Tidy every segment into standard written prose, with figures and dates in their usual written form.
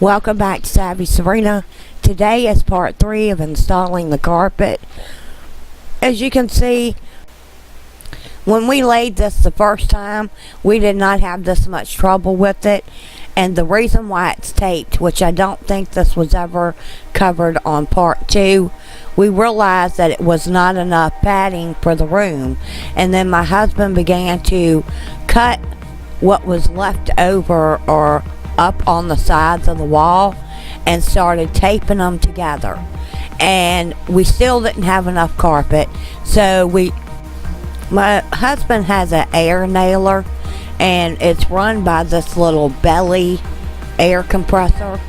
Welcome back to Savvy Serena. Today is part 3 of installing the carpet. As you can see, when we laid this the first time, we did not have this much trouble with it. And the reason why it's taped, which I don't think this was ever covered on part 2, we realized that it was not enough padding for the room. And then my husband began to cut what was left over or up on the sides of the wall and started taping them together, and we still didn't have enough carpet, so my husband has an air nailer, and it's run by this little belly air compressor.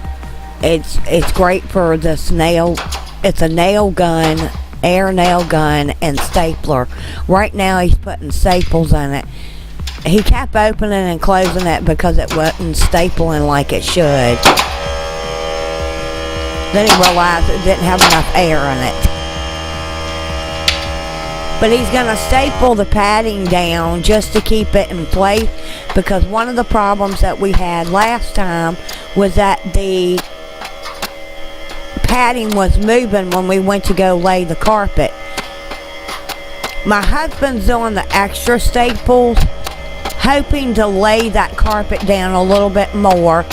It's great for this nail. It's a nail gun, air nail gun, and stapler. Right now he's putting staples in it. He kept opening and closing it because it wasn't stapling like it should. Then he realized it didn't have enough air in it. But he's going to staple the padding down just to keep it in place, because one of the problems that we had last time was that the padding was moving when we went to go lay the carpet. My husband's doing the extra staples, hoping to lay that carpet down a little bit more.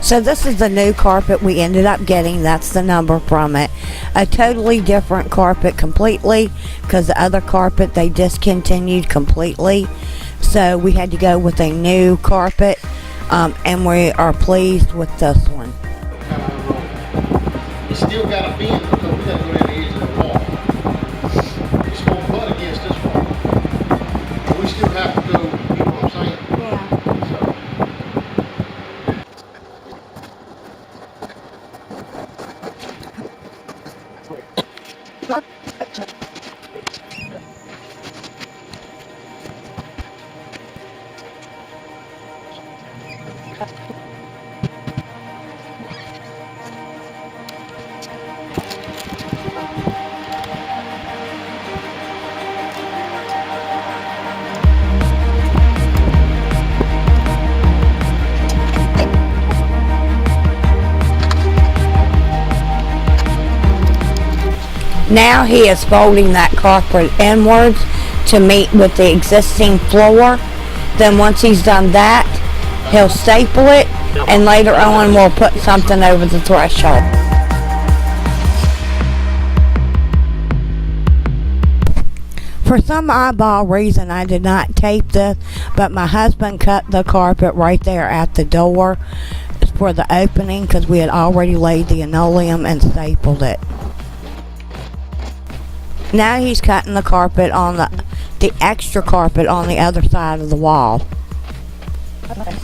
So this is the new carpet we ended up getting. That's the number from it. A totally different carpet completely, because the other carpet they discontinued completely. So we had to go with a new carpet, and we are pleased with this one. You still got a bend because we got to go down the edge of the wall. It's going to butt against this wall. But we still have to go, you know what I'm saying? Yeah. Now he is folding that carpet inwards to meet with the existing floor. Then once he's done that, he'll staple it, and later on we'll put something over the threshold. For some oddball reason, I did not tape this, but my husband cut the carpet right there at the door for the opening, because we had already laid the linoleum and stapled it. Now he's cutting the carpet on the extra carpet on the other side of the wall.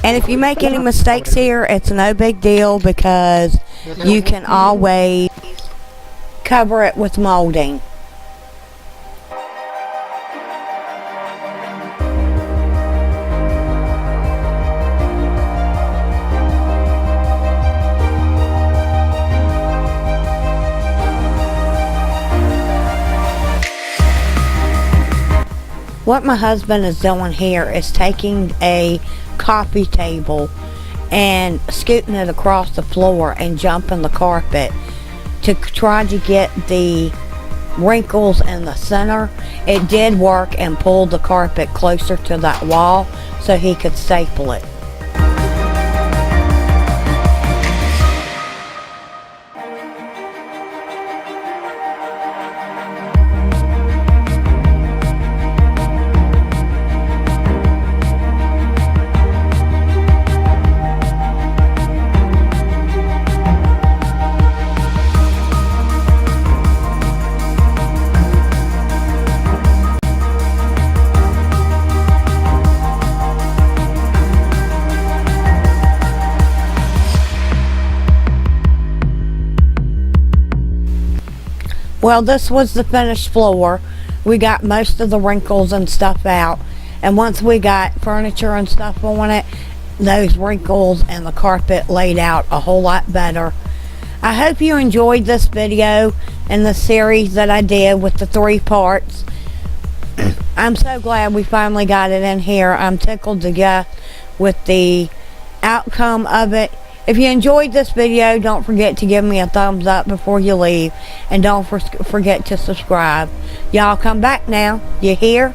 And if you make any mistakes here, it's no big deal, because you can always cover it with molding. What my husband is doing here is taking a coffee table and scooting it across the floor and jumping the carpet to try to get the wrinkles in the center. It did work and pulled the carpet closer to that wall so he could staple it. Well, this was the finished floor. We got most of the wrinkles and stuff out, and once we got furniture and stuff on it, those wrinkles and the carpet laid out a whole lot better. I hope you enjoyed this video and the series that I did with the 3 parts. I'm so glad we finally got it in here. I'm tickled to death with the outcome of it. If you enjoyed this video, don't forget to give me a thumbs up before you leave. And don't forget to subscribe. Y'all come back now. You hear?